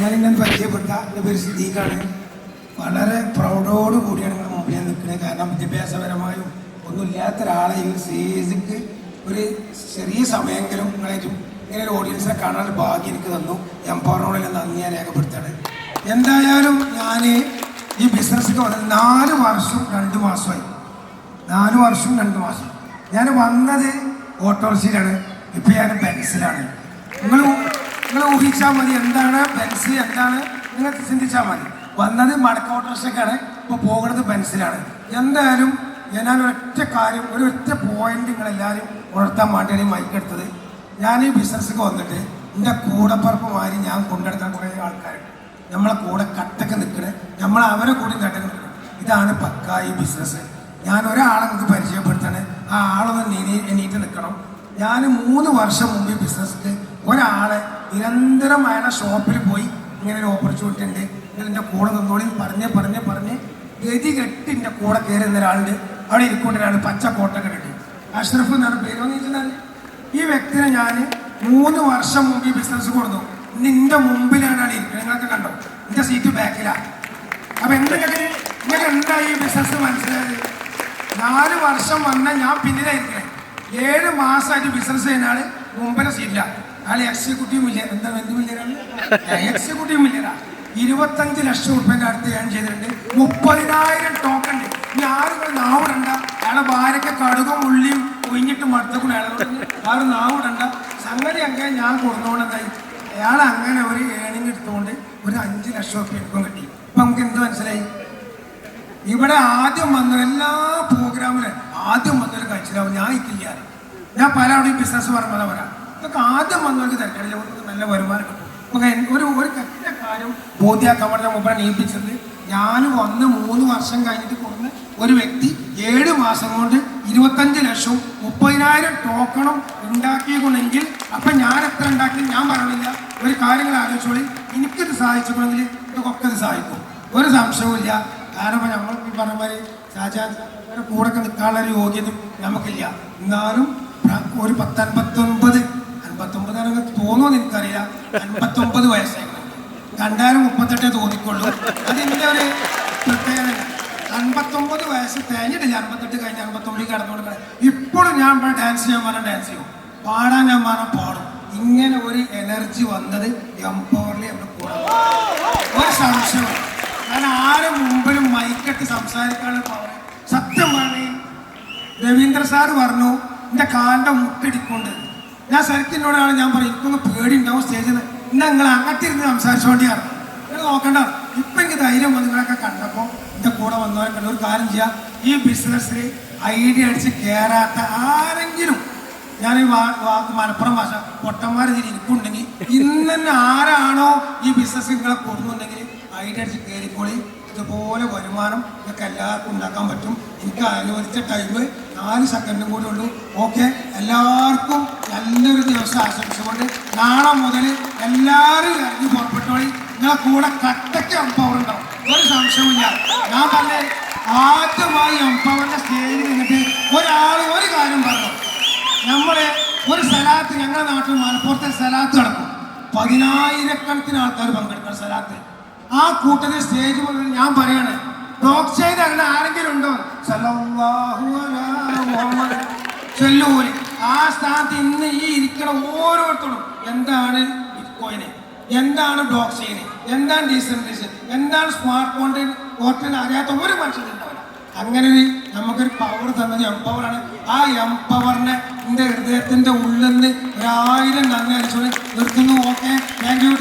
ഞാനിങ്ങനെ പരിചയപ്പെട്ട എൻ്റെ പേര് സിദ്ദീഖാണ്. വളരെ പ്രൗഡോട് കൂടിയാണ് നിങ്ങളുടെ മുമ്പിൽ ഞാൻ നിൽക്കുന്നത്. കാരണം വിദ്യാഭ്യാസപരമായും ഒന്നുമില്ലാത്ത ഒരാളെ ഈ ഒരു സ്റ്റേജിക്ക് ഒരു ചെറിയ സമയമെങ്കിലും നിങ്ങളേറ്റും ഇങ്ങനെ ഒരു ഓഡിയൻസിനെ കാണാനുള്ള ഭാഗ്യം എനിക്ക് തന്നു. എംപവറിനോട് നന്ദി ഞാൻ രേഖപ്പെടുത്താണ്. എന്തായാലും ഞാൻ ഈ ബിസിനസ്സിലേക്ക് വന്നത് 4 വർഷം 2 മാസമായി. 4 വർഷം 2 മാസം. ഞാൻ വന്നത് ഓട്ടോറിക്ഷയിലാണ്. ഇപ്പം ഞാൻ ബെൻസിലാണ്. നിങ്ങൾ ഊഹിച്ചാൽ മതി എന്താണ് ബെൻസ്, എന്താണ് നിങ്ങൾ ചിന്തിച്ചാൽ മതി. വന്നത് മടക്ക ഓട്ടോറിക്ഷയ്ക്കാണ്, ഇപ്പോൾ പോകുന്നത് ബെൻസിലാണ്. എന്തായാലും ഞാൻ ഒരൊറ്റ കാര്യം, ഒരൊറ്റ പോയിന്റ് നിങ്ങളെല്ലാവരും ഉണർത്താൻ വേണ്ടിയാണ് ഈ മൈക്ക് എടുത്തത്. ഞാൻ ഈ ബിസിനസ്സിലേക്ക് വന്നിട്ട് എൻ്റെ കൂടപ്പറപ്പുമാരി ഞാൻ കൊണ്ടെടുക്കാൻ കുറേ ആൾക്കാരുണ്ട്. നമ്മളെ കൂടെ കട്ടൊക്കെ നിൽക്കണേ, നമ്മൾ അവരെ കൂടി കട്ടൊക്കെ നിൽക്കണം. ഇതാണ് പക്ക ഈ ബിസിനസ്. ഞാൻ ഒരാളെ നിങ്ങൾക്ക് പരിചയപ്പെടുത്തണേ, ആ ആളൊന്ന് എണീറ്റ് നിൽക്കണം. ഞാൻ 3 വർഷം മുമ്പ് ഈ ബിസിനസ്സിൽ ഒരാളെ നിരന്തരം അയാളുടെ ഷോപ്പിൽ പോയി ഇങ്ങനെ ഒരു ഓപ്പർച്യൂണിറ്റി ഉണ്ട്, എൻ്റെ കൂടെ നിന്നോളി പറഞ്ഞ് ഗതി കെട്ടി എൻ്റെ കൂടെ കയറി ഒരാളുണ്ട്. അവിടെ ഇരിക്കൊണ്ട് ഒരാൾ പച്ച കോട്ടൊക്കെ കെട്ടി, അഷ്റഫ് എന്നാണ് പേര്. വന്നിട്ടുണ്ടെങ്കിൽ ഈ വ്യക്തിനെ ഞാൻ 3 വർഷം മുമ്പ് ഈ ബിസിനസ് കൊടുത്തു. നിന്റെ മുമ്പിലാണ് ആൾ ഇരിക്കുന്നത്, നിങ്ങളൊക്കെ കണ്ടോ, എൻ്റെ സീറ്റ് ബാക്കിലാണ്. അപ്പം ഇങ്ങനെ എന്തായി ഈ ബിസിനസ് മനസ്സിലായത്? 4 വർഷം വന്ന ഞാൻ പിന്നിലായിരിക്കണേ. 7 മാസമായിട്ട് ബിസിനസ് ചെയ്യുന്ന ആള് മുമ്പിലെ സീറ്റിലാണ്. ആൾ എക്സിക്യൂട്ടീവ് മില്യർ, എന്ത് മില്യറാണ്? എക്സിക്യൂട്ടീവ് മില്യറാ. 25 ലക്ഷം റുപ്യൻ്റെ അടുത്ത് ഞാൻ ചെയ്തിട്ടുണ്ട്. 30,000 ടോക്കൺ ഉണ്ട്. ഇനി ആരും നാവിടണ്ട. അയാളെ ഭാര്യയ്ക്ക് കടുകും ഉള്ളിയും ഒഴിഞ്ഞിട്ട് മടുത്തക്കൂടെ ആരും നാവിടണ്ട. സംഗതി അങ്ങനെ ഞാൻ കൊടുത്തോണ്ടെന്തായി, അയാൾ അങ്ങനെ ഒരു ഏണിങ് എടുത്തുകൊണ്ട് ഒരു 5 ലക്ഷം റുപ്യ എനിക്കും കിട്ടി. ഇപ്പം നമുക്ക് എന്ത് മനസ്സിലായി? ഇവിടെ ആദ്യം വന്ന എല്ലാ പ്രോഗ്രാമിലും ആദ്യം വന്നൊരു കഴിച്ചിലാവും. ഞാൻ ഇക്കില്ല, ഞാൻ പല അവിടെ ബിസിനസ് പറഞ്ഞാൽ പറയാം. ഇതൊക്കെ ആദ്യം വന്നവർക്ക് തിരക്കടില്ല, നല്ല വരുമാനം കിട്ടും. ഒരു കറ്റ കാര്യം ബോധ്യാക്കാൻ വേണ്ടി മുമ്പേ നിയമിപ്പിച്ചത്. ഞാൻ വന്ന് 3 വർഷം കഴിഞ്ഞിട്ട് കൊടുന്ന ഒരു വ്യക്തി 7 മാസം കൊണ്ട് 25 ലക്ഷവും 30,000 ടോക്കണും ഉണ്ടാക്കിയിട്ടുണ്ടെങ്കിൽ അപ്പം ഞാൻ എത്ര ഉണ്ടാക്കി ഞാൻ പറയണില്ല. ഒരു കാര്യങ്ങൾ ആലോചിച്ചോളി. എനിക്കിത് സാധിച്ചിട്ടുണ്ടെങ്കിൽ ഇതൊക്കെ ഇത് സാധിക്കും, ഒരു സംശയവുമില്ല. കാരണം നമ്മൾ ഈ പറഞ്ഞ മാതിരി ഷാജഹാന്റെ കൂടെ നിൽക്കാനുള്ള ഒരു യോഗ്യത നമുക്കില്ല. എന്നാലും ഒരു 59 തോന്നുമെന്ന് എനിക്കറിയില്ല. 59 വയസ്സായി കണ്ടാലും 38 തോന്നിക്കൊള്ളൂ. അതിൻ്റെ ഒരു പ്രത്യേകത. 59 വയസ്സ് തേഞ്ഞിട്ടില്ല. 68 കഴിഞ്ഞ് 59 കടന്നുകൊണ്ട് ഇപ്പോഴും ഞാൻ ഡാൻസ് ചെയ്യാൻ പറഞ്ഞാൽ ഡാൻസ് ചെയ്യും, പാടാൻ ഞാൻ പറഞ്ഞാൽ പാടും. ഇങ്ങനെ ഒരു എനർജി വന്നത് എംപവറിൽ നമ്മുടെ കൂടെ, ഒരു സംശയം. കാരണം ആരും മുമ്പിലും മൈക്കെട്ട് സംസാരിക്കാനുള്ള പവർ. സത്യം പറഞ്ഞു, രവീന്ദ്ര സാറ് പറഞ്ഞു എൻ്റെ കാലിൻ്റെ മുട്ടിടിക്കൊണ്ട്. ഞാൻ ശരിക്കിനോടാണ് ഞാൻ പറയും, എനിക്കൊന്ന് പേടി ഉണ്ടാവും സ്റ്റേജിൽ നിന്ന്. ഇന്ന് നിങ്ങൾ അങ്ങട്ടിരുന്ന് സംസാരിച്ചുകൊണ്ടിയാണ്, നിങ്ങൾ നോക്കണ്ട. ഇപ്പം എനിക്ക് ധൈര്യം വന്ന് നിങ്ങളൊക്കെ കണ്ടപ്പോൾ എൻ്റെ കൂടെ വന്നവരെ കണ്ട. ഒരു കാര്യം ചെയ്യാം, ഈ ബിസിനസ്സിൽ ഐഡിയ അടിച്ച് കയറാത്ത ആരെങ്കിലും, ഞാൻ ഈ വാക്ക് മലപ്പുറം ഭാഷ പൊട്ടന്മാർ ഇതിൽ ഇരിക്കുന്നുണ്ടെങ്കിൽ, ഇന്ന് തന്നെ ആരാണോ ഈ ബിസിനസ് നിങ്ങളെ കൊടുക്കുന്നുണ്ടെങ്കിൽ ഐഡിയ അടിച്ച് കയറിക്കോളി. ഇതുപോലെ വരുമാനം ഇതൊക്കെ എല്ലാവർക്കും ഉണ്ടാക്കാൻ പറ്റും. എനിക്ക് അനുവദിച്ച ടൈം 4 സെക്കൻഡും കൂടി ഉള്ളൂ. ഓക്കെ, എല്ലാവർക്കും നല്ലൊരു ദിവസം ആശംസിച്ചുകൊണ്ട് നാളെ മുതൽ എല്ലാവരും ഇറങ്ങി പുറപ്പെട്ടോളി. നിങ്ങളെ കൂടെ കട്ടയ്ക്ക് എംപവർ ഉണ്ടാവും, ഒരു സംശയമില്ല. ഞാൻ പറഞ്ഞ ആദ്യമായി എംപവറിന്റെ സ്റ്റേജിൽ നിന്നിട്ട് ഒരാൾ ഒരു കാര്യം പറഞ്ഞു. നമ്മളെ ഒരു സ്ഥലത്ത്, ഞങ്ങളുടെ നാട്ടിൽ മലപ്പുറത്തെ സ്ഥലത്ത് നടക്കും, 10,000-കണക്കിന് ആൾക്കാർ പങ്കെടുക്കുന്ന സ്ഥലത്ത്. ആ കൂട്ടത്തിൽ സ്റ്റേജ് മുതൽ ഞാൻ പറയാണ്, ടോക്ക് ചെയ്ത് അങ്ങനെ ആരെങ്കിലും ഉണ്ടോ? ചെല്ലൂര് ആ സ്ഥാനത്ത് ഇന്ന് ഈ ഇരിക്കണ ഓരോരുത്തരും എന്താണ് ബിറ്റ്കോയിന്, എന്താണ് ബ്ലോക്ക് ചെയിൻ, എന്താണ് ഡീസെൻട്രലൈസേഷൻ, എന്താണ് സ്മാർട്ട് കോൺട്രാക്ട് അറിയാത്ത ഒരു മനുഷ്യരുണ്ടാവില്ല. അങ്ങനെ നമുക്കൊരു പവർ തന്നത് എംപവറാണ്. ആ എംപവറിനെ എൻ്റെ ഹൃദയത്തിൻ്റെ ഉള്ളിൽ നിന്ന് 1000 നന്ദി അടിച്ചുകൊണ്ട് നിർത്തുന്നു. Okay, thank you.